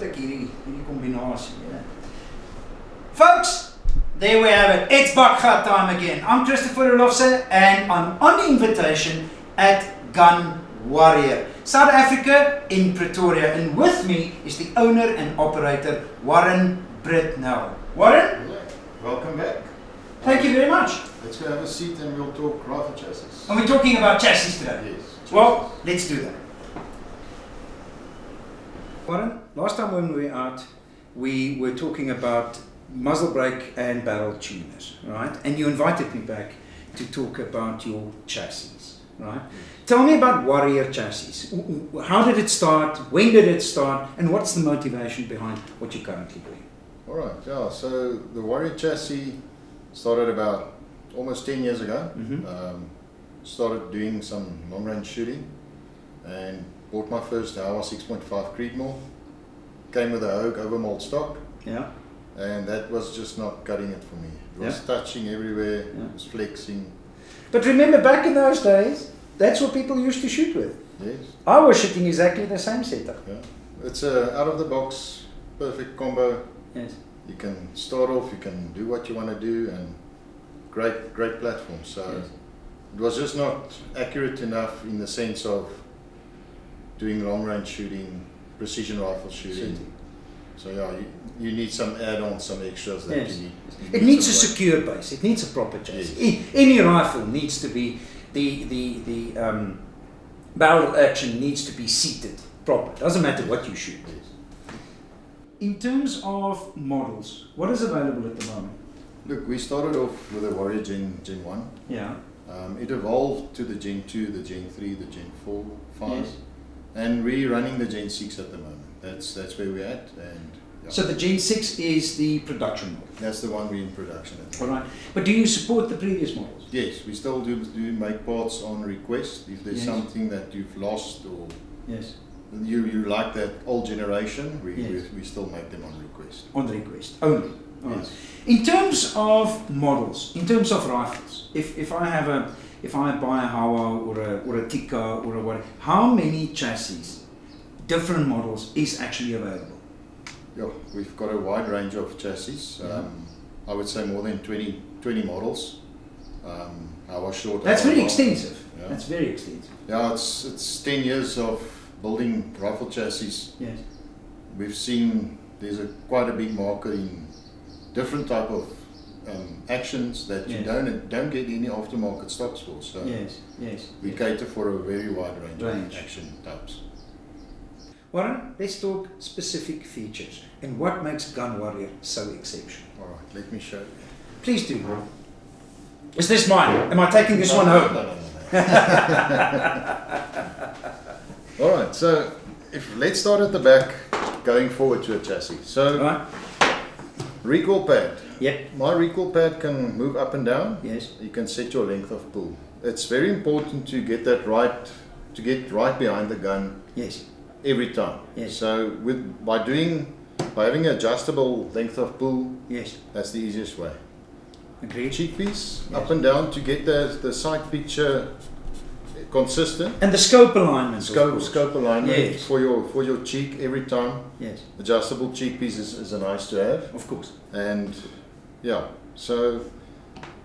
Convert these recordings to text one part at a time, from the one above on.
split ek hierdie kombinasie. Folks, there we have it. It's Bakgat time again. I'm Christopher Olofse and I'm on the invitation at Gun Warrior, South Africa in Pretoria. And with me is the owner and operator, Warren Britnell. Warren? Welcome back. Thank you very much. Let's go have a seat and we'll talk rifle chassis. And we're talking about chassis today? Yes. Chassis. Well, let's do that. Warren, last time when we were out, we were talking about muzzle brake and barrel tuners, right? And you invited me back to talk about your chassis, right? Tell me about Warrior chassis. How did it start? When did it start? And what's the motivation behind what you're currently doing? All right, yeah, so the Warrior chassis started about almost 10 years ago. Started doing some long range shooting and bought my first Howa 6.5 Creedmoor. Came with a Hogue overmold stock. Yeah. And that was just not cutting it for me. It was touching everywhere, it was flexing. But remember, back in those days, that's what people used to shoot with. Yes. I was shooting exactly the same setup. Yeah. It's a out of the box, perfect combo. Yes. You can start off, you can do what you want to do, and great platform. So it was just not accurate enough in the sense of doing long range shooting, precision rifle shooting. So yeah, you need some add-ons, some extras that you need. It needs a secure base. It needs a proper chassis. Yes. Any rifle needs to be the barrel action needs to be seated proper. Doesn't matter what you shoot. Yes. In terms of models, what is available at the moment? Look, we started off with a Warrior Gen 1. Yeah. It evolved to the Gen 2, the Gen 3, the Gen 4, 5, yes. And we're running the Gen 6 at the moment. That's where we're at. And so the Gen 6 is the production model? That's the one we're in production at. All right. But do you support the previous models? Yes, we still do make parts on request. If there's something that you've lost or you like that old generation, we still make them on request. On request only. Yes. Right. In terms of models, in terms of rifles, if I buy a Howa or a Tika or a whatever, how many chassis, different models, is actually available? Yeah, we've got a wide range of chassis. I would say more than 20 models. Howa short. That's very extensive. Yeah. That's very extensive. Yeah, it's 10 years of building rifle chassis. Yes. We've seen there's quite a big market in different type of actions that you don't get any aftermarket stocks for. So we cater for a very wide range of action types. Warren, let's talk specific features and what makes Gun Warrior so exceptional. All right, let me show you. Please do. Is this mine? Am I taking this one home? No. All right, so let's start at the back, going forward to a chassis. So, recoil pad. Yep. My recoil pad can move up and down. Yes. You can set your length of pull. It's very important to get that right, to get right behind the gun. Yes. Every time. Yes. So by having an adjustable length of pull, that's the easiest way. Agreed. Cheek piece up and down to get the sight picture consistent. And the scope alignment. Scope alignment for your cheek every time. Yes. Adjustable cheek piece is a nice to have. Of course. And so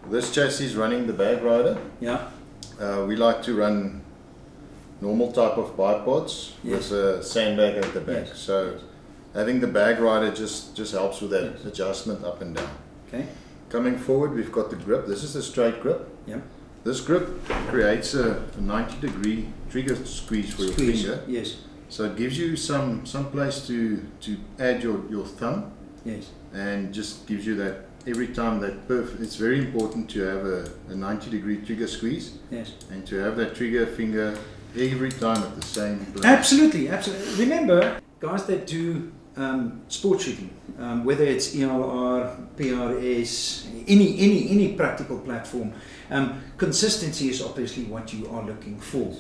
this chassis is running the bag rider. Yeah. We like to run normal type of bipods with a sandbag at the back. So having the bag rider just helps with that adjustment up and down. Okay. Coming forward, we've got the grip. This is the straight grip. Yeah. This grip creates a 90-degree trigger squeeze for your finger. Yes. So it gives you some place to add your thumb. Yes. And just gives you that every time that perfect. It's very important to have a 90-degree trigger squeeze. Yes. And to have that trigger finger every time at the same place. Absolutely. Remember, guys that do sport shooting, whether it's ELR, PRS, any practical platform, consistency is obviously what you are looking for.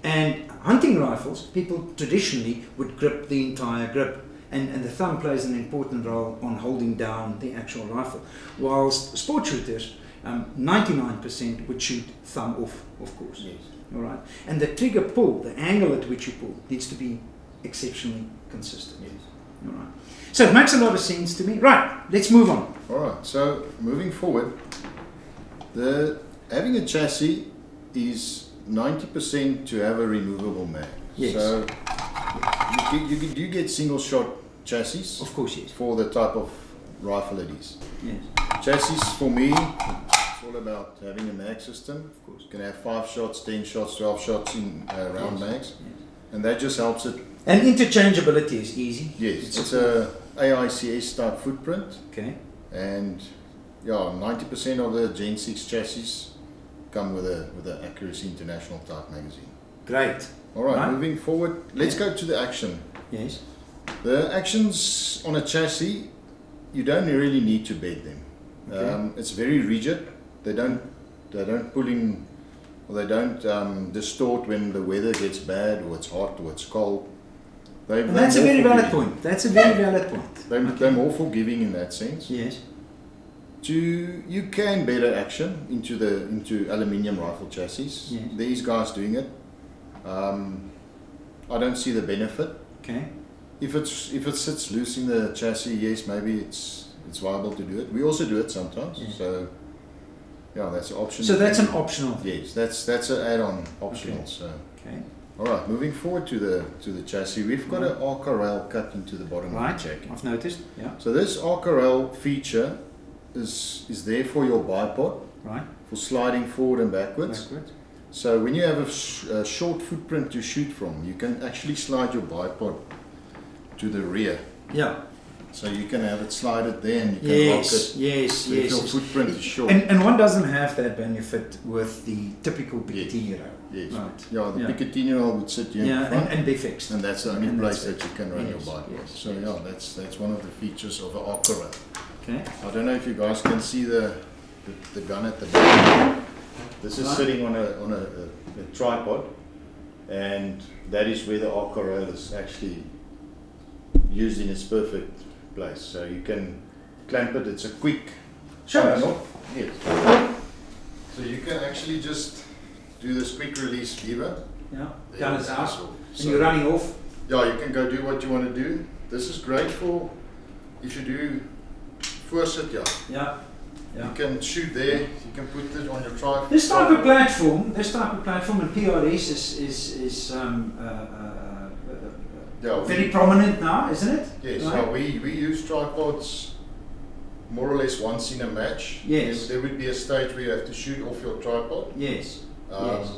And hunting rifles, people traditionally would grip the entire grip, and the thumb plays an important role on holding down the actual rifle. Whilst sport shooters, 99% would shoot thumb off, of course. Yes. All right. And the trigger pull, the angle at which you pull, needs to be exceptionally consistent. Yes. All right. So it makes a lot of sense to me. Right, let's move on. All right. So moving forward, having a chassis is 90% to have a removable mag. Yes. So you do get single shot chassis. Of course, yes. For the type of rifle it is. Yes. Chassis for me, it's all about having a mag system. Of course. You can have 5 shots, 10 shots, 12 shots in round mags. Yes. And that just helps it. And interchangeability is easy. Yes, it's a AICS type footprint. Okay. And yeah, 90% of the Gen 6 chassis come with a Accuracy International type magazine. Great. All right, moving forward, let's go to the action. Yes. The actions on a chassis, you don't really need to bed them. Okay. It's very rigid. They don't pull in, or they don't distort when the weather gets bad, or it's hot, or it's cold. That's a very valid point. That's a very valid point. They're more forgiving in that sense. Yes. You can better action into aluminium rifle chassis. Yes. These guys doing it. I don't see the benefit. Okay. If it sits loose in the chassis, yes, maybe it's viable to do it. We also do it sometimes. Yeah. So yeah, that's an option. So that's an optional. Yes, that's an add-on optional. Okay. So okay. All right, moving forward to the chassis, we've got an arca rail cut into the bottom of the chassis. I've noticed. Yeah. So this arca rail feature is there for your bipod. Right. For sliding forward and backwards. So when you have a short footprint to shoot from, you can actually slide your bipod to the rear. Yeah. So you can have it slided there and you can lock it. Yes. If your footprint is short. And one doesn't have that benefit with the typical Picatinny rail. Yes. Right. Yeah, the Picatinny rail would sit here in front. And be fixed. And that's the only place that you can run your bike. Yes. So yeah, that's one of the features of an arca rail. Okay. I don't know if you guys can see the gun at the back. This is sitting on a tripod, and that is where the arca rail is actually used in its perfect place. So you can clamp it. It's a quick panel. Yes. So you can actually just do this quick release lever. Yeah. Gun is out. So and you're running off. Yeah, you can go do what you want to do. This is great for if you do voorsit. Yeah. You can shoot there. You can put it on your tripod. This type of platform in PRS is very prominent now, isn't it? Yes. Right? So we use tripods more or less once in a match. Yes. There would be a stage where you have to shoot off your tripod. Yes. Yes.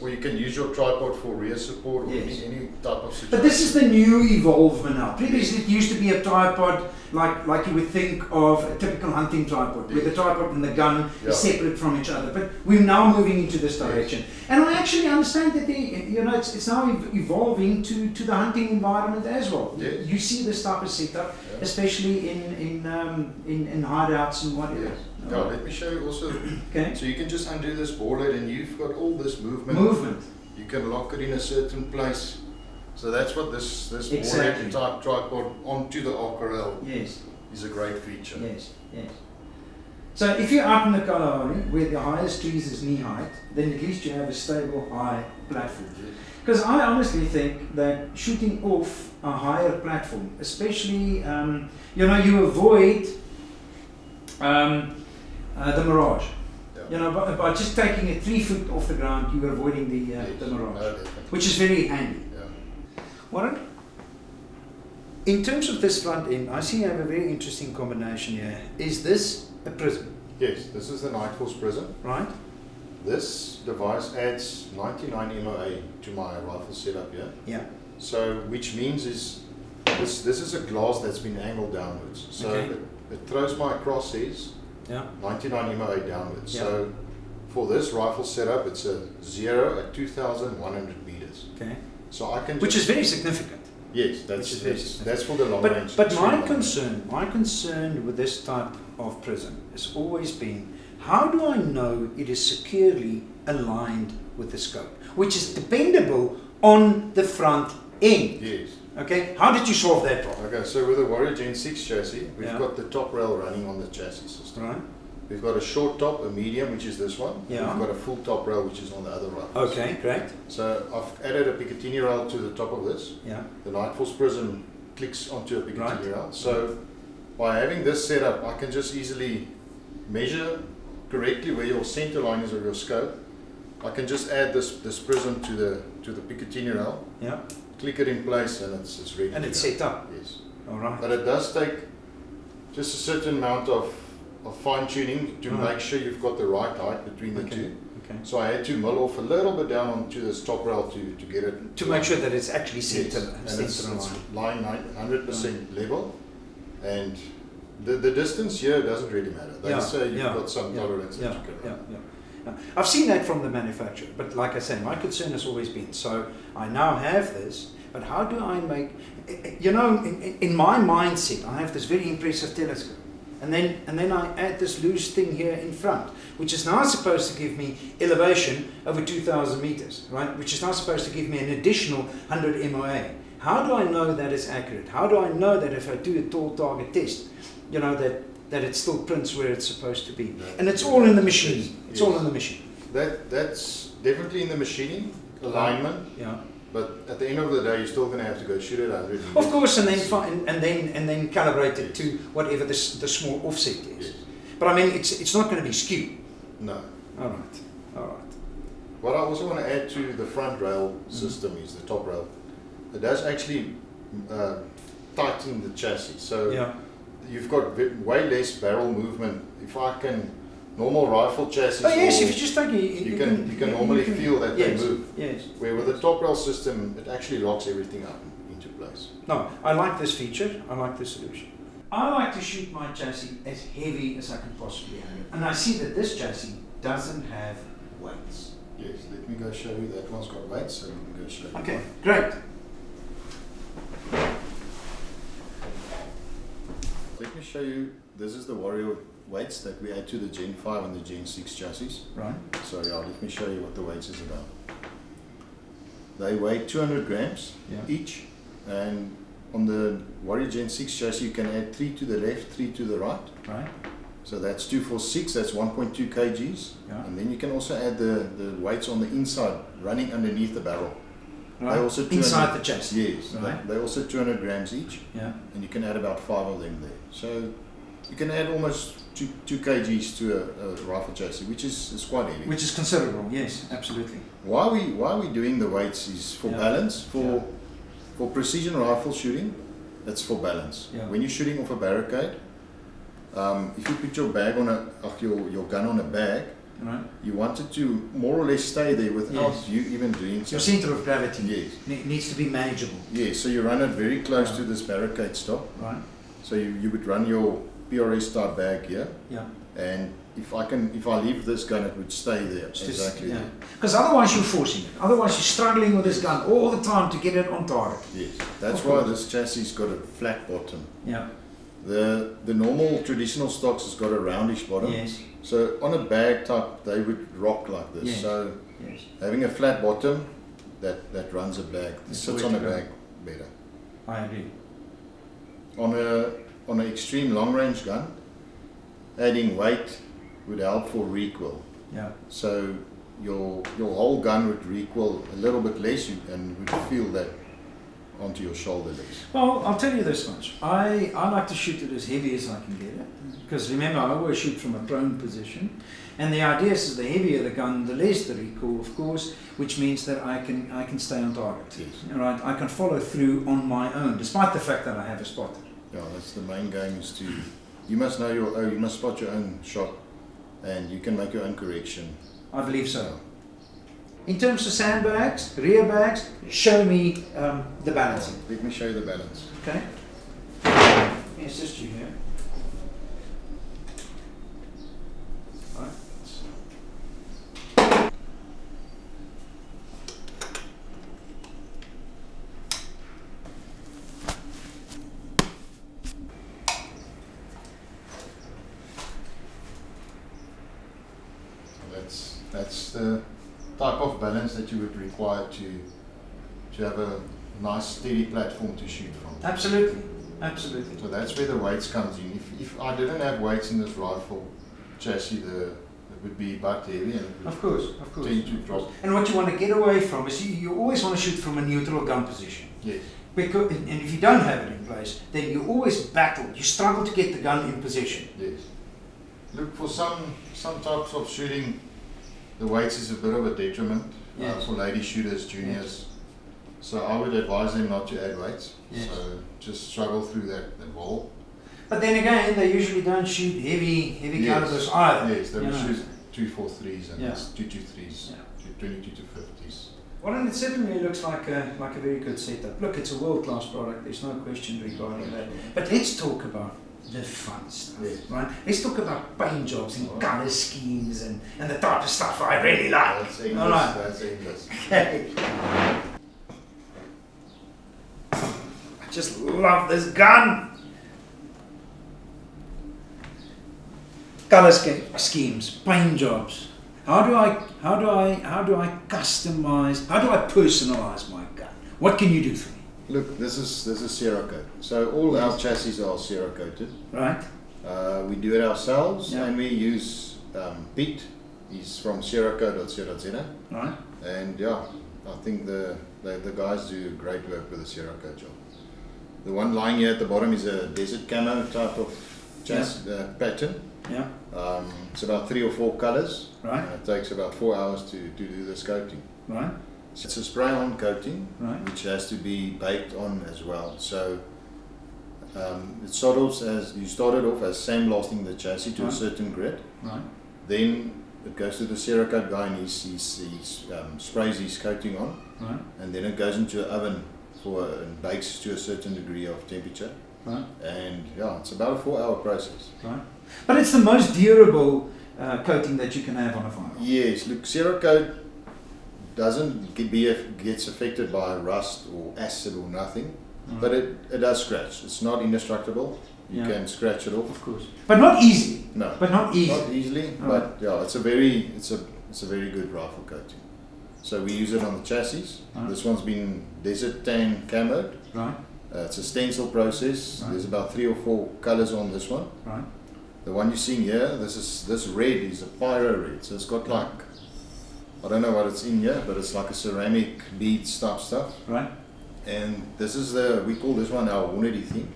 Or you can use your tripod for rear support or any type of situation. But this is the new evolvement now. Previously it used to be a tripod like you would think of a typical hunting tripod, where the tripod and the gun is separate from each other. But we're now moving into this direction. And I actually understand that it's now evolving to the hunting environment as well. Yes. You see this type of setup, especially in hideouts and whatever. Yes. Yeah, let me show you also. Okay. So you can just undo this ball head and you've got all this movement. You can lock it in a certain place. So that's what this ball head type tripod onto the arca rail is a great feature. Yes. So if you're out in the Kalahari where the highest trees is knee height, then at least you have a stable high platform. Because I honestly think that shooting off a higher platform, especially you avoid the mirage. By just taking it 3 foot off the ground, you're avoiding the mirage, which is very handy. Warren, in terms of this front end, I see you have a very interesting combination here. Is this a prism? Yes, this is the Nightforce prism. Right. This device adds 99 MOA to my rifle setup here. Yeah. So, which means is this is a glass that's been angled downwards. So it throws my crosshairs 99 MOA downwards. Yeah. So for this rifle setup, it's a 0 at 2,100 meters. Okay. So I can. Which is very significant. Yes, that's for the long range. But my concern with this type of prism has always been, how do I know it is securely aligned with the scope, which is dependable on the front end? Yes. Okay. How did you solve that problem? Okay, so with the Warrior Gen 6 chassis, we've got the top rail running on the chassis system. Right. We've got a short top, a medium, which is this one. Yeah. We've got a full top rail, which is on the other rifles. Okay, great. So I've added a Picatinny rail to the top of this. Yeah. The Nightforce prism clicks onto a Bakgat Right. rail. So by having this set up, I can just easily measure correctly where your center line is of your scope. I can just add this prism to the Picatinny rail, Yeah. click it in place, and it's ready. And to it's go. set up. Yes. All right. But it does take just a certain amount of fine tuning to Right. make sure you've got the right height between the Okay. two. Okay. So I had to mill off a little bit down onto this top rail to get it. To make sure that it's actually Yes. center, And it's center line. lying 100% level, and the distance here doesn't really matter. They Yeah, say you've yeah, got some yeah, tolerance that Yeah, you can yeah, run. yeah. I've seen that from the manufacturer, but like I say, my concern has always been, so I now have this, but how do I make, you know, in my mindset, I have this very impressive telescope, and then I add this loose thing here in front, which is now supposed to give me elevation over 2,000 meters, right? Which is now supposed to give me an additional 100 MOA. How do I know that it's accurate? How do I know that if I do a tall target test, you know, that it still prints where it's supposed to be? And it's all in the machine. It's all in the machine. That's definitely in the machining alignment. Yeah. But at the end of the day, you're still going to have to go shoot it 100 meters. Of course, and then calibrate it to whatever the small offset is. Yes. But I mean, it's not going to be skewed. No. All right. All right. What I also want to add to the front rail system is the top rail. It does actually tighten the chassis. So Yeah. you've got way less barrel movement. If I can, normal rifle chassis. Oh yes, or- if you just take it, you can normally feel that they yes, move. Yes. Where with the top rail system, it actually locks everything up into place. No, I like this feature. I like this solution. I like to shoot my chassis as heavy as I can possibly have it, and I see that this chassis doesn't have weights. Yes, let me go show you. That one's got weights, so we can go show you. Okay, great. Let me show you. This is the Warrior weights that we add to the Gen 5 and the Gen 6 chassis. Right. So yeah, let me show you what the weights is about. They weigh 200 grams Yeah. each, and on the Warrior Gen 6 chassis you can add 3 to the left, 3 to the right. Right. So that's 2 for 6, that's 1.2 kgs. Yeah. And then you can also add the weights on the inside, running underneath the barrel. Right. They also Inside the chassis. Yes, Right. they're also 200 grams each, Yeah. and you can add about 5 of them there. So you can add almost 2 kgs to a rifle chassis, which is quite heavy. Which is considerable. Yes, absolutely. Why we doing the weights is for Yeah. balance, Yeah. for precision rifle shooting. It's for balance. Yeah. When you're shooting off a barricade, if you put your bag on your gun on a bag, Right. you want it to more or less stay there without Yes. you even doing Your something. center of gravity Yes. needs to be manageable. Yes, so you run it very close Yeah. to this barricade stop. Right. So you would run your PRS type bag here, Yeah. and if I leave this gun, it would stay there exactly there. Because otherwise you're forcing it. Otherwise you're struggling with this gun all the time to get it on target. Yes, that's Of why course. this chassis got a flat bottom. Yeah. The normal traditional stocks has got a roundish bottom. Yes. So on a bag type, they would rock like this. Yes. So Yes. having a flat bottom, that runs a bag, That's the sits way on to a go. bag better. I agree. On an extreme long range gun, adding weight would help for recoil. Yeah. So your whole gun would recoil a little bit less, and would feel that onto your shoulder less. Well, I'll tell you this much. I like to shoot it as heavy as I can get it. Because remember, I always shoot from a prone position. And the idea is the heavier the gun, the less the recoil, of course, which means that I can stay on target. Yes. All right, I can follow through on my own, despite the fact that I have a spotter. Yeah, that's the main game, is you must know you must spot your own shot, and you can make your own correction. I believe so. In terms of sandbags, rear bags, show me the balancing. Let me show you the balance. Okay? Let me assist you here. Right. That's the type of balance that you would require to have a nice steady platform to shoot from. Absolutely. Absolutely. So that's where the weights comes in. If I didn't have weights in this rifle chassis, it would be butt heavy, and it would Of course. tend to drop. And what you want to get away from is you always want to shoot from a neutral gun position. Yes. Because, and if you don't have it in place, then you always battle. You struggle to get the gun in position. Yes. Look, for some types of shooting, the weights is a bit of a detriment for lady shooters, juniors. So I would advise them not to add weights. So just struggle through that wall. But then again, they usually don't shoot heavy calibers either. Yes, they will shoot 243s and 223s, 22 to 50s. Well, and it certainly looks like a very good setup. Look, it's a world-class product. There's no question regarding that. But let's talk about the fun stuff, right? Let's talk about paint jobs and color schemes and the type of stuff I really like. That's English. All right. That's English. Okay. I just love this gun. Color schemes, paint jobs. How do I customize? How do I personalize my gun? What can you do for me? Look, this is Cerakote. So all our chassis are Cerakoted. Right. We do it ourselves, and we use Pete. He's from Cerakote.co.za. Right. And I think the guys do great work with the Cerakote job. The one lying here at the bottom is a desert camo type of pattern. Yeah. It's about 3 or 4 colors. Right. It takes about 4 hours to do this coating. Right. It's a spray-on coating, Right. which has to be baked on as well. So it you started off as sandblasting the chassis to a certain grit. Right. Then it goes to the Cerakote guy and he sprays his coating on. Right. And then it goes into an oven and bakes to a certain degree of temperature. Right. And it's about a 4-hour process. Right. But it's the most durable coating that you can have on a firearm. Yes, look, Cerakote gets affected by rust or acid or nothing, but it does scratch. It's not indestructible. You can scratch it off, of course, but not easily. No, but not easily. Not easily, but it's a very good rifle coating. So we use it on the chassis. Right. This one's been desert tan camoed. Right. It's a stencil process. Right. There's about 3 or 4 colors on this one. Right. The one you're seeing here, this red is a pyro red. So it's got like, I don't know what it's in here, but it's like a ceramic beads type stuff. Right. And this is we call this one our Hornady theme.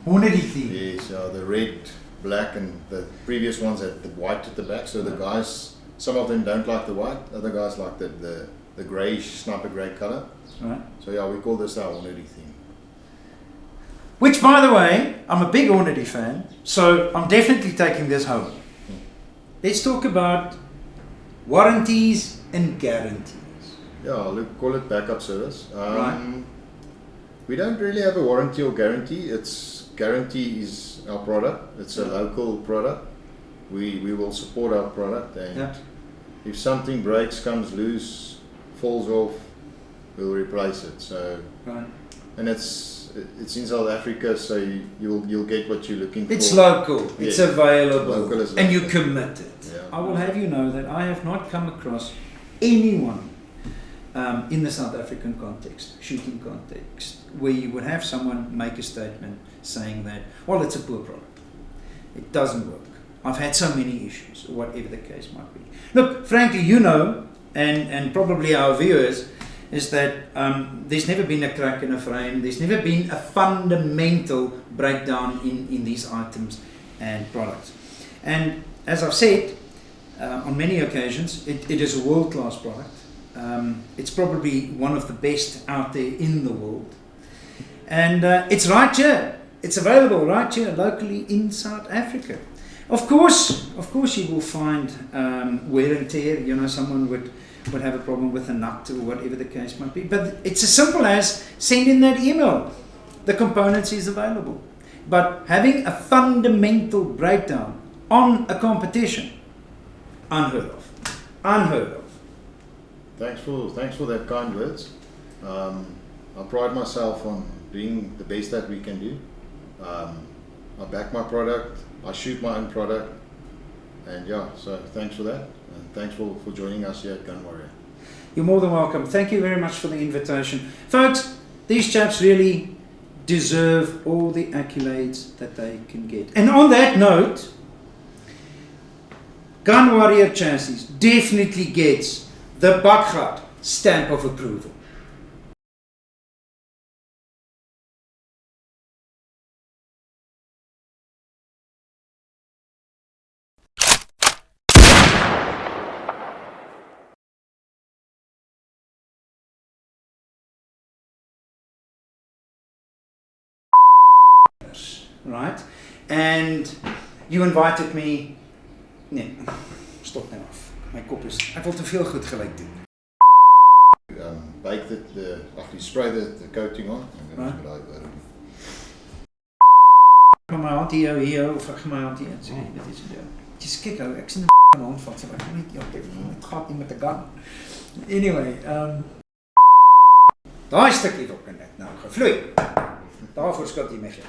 Hornady theme. Yes, the red, black, and the previous ones had the white at the back. So the guys, some of them don't like the white. Other guys like the greyish, sniper grey color. Right. So we call this our Hornady theme. Which, by the way, I'm a big Hornady fan, so I'm definitely taking this home. Let's talk about warranties and guarantees. Look, call it backup service. Right. We don't really have a warranty or guarantee. Guarantee is our product. It's a local product. We will support our product, and if something breaks, comes loose, falls off, we'll replace it. So, and it's in South Africa, so you'll get what you're looking for. It's local. It's available, local is and local. you're committed. I will have you know that I have not come across anyone in the South African context, shooting context, where you would have someone make a statement saying that, well, it's a poor product. It doesn't work. I've had so many issues, or whatever the case might be. Look, frankly, and probably our viewers, is that there's never been a crack in a frame. There's never been a fundamental breakdown in these items and products. And as I've said, on many occasions, it is a world-class product. It's probably one of the best out there in the world. And it's right here. It's available right here locally in South Africa. Of course, you will find wear and tear. Someone would have a problem with a nut or whatever the case might be. But it's as simple as send in that email. The components is available. But having a fundamental breakdown on a competition, unheard of. Unheard of. Thanks for that kind words. I pride myself on doing the best that we can do. I back my product. I shoot my own product. And so thanks for that. And thanks for joining us here at Gun Warrior. You're more than welcome. Thank you very much for the invitation. Folks, these chaps really deserve all the accolades that they can get. And on that note, Gun Warrior Chassis definitely gets the Bakgat stamp of approval. right? And you invited me. Nee, stop nou af. My kop is. Ek wil te veel goed gelyk doen. Bake you spray the coating on, and then Right. you like that. Van my hand hier, of ek my hand hier, sê, dit is dit. Just kyk ou, ek sien 'n hand vat, so ek kan net dit gaat nie met 'n gun. Anyway, daai stukkie wil kan net nou gevloei. Daarvoor skuld jy my geld.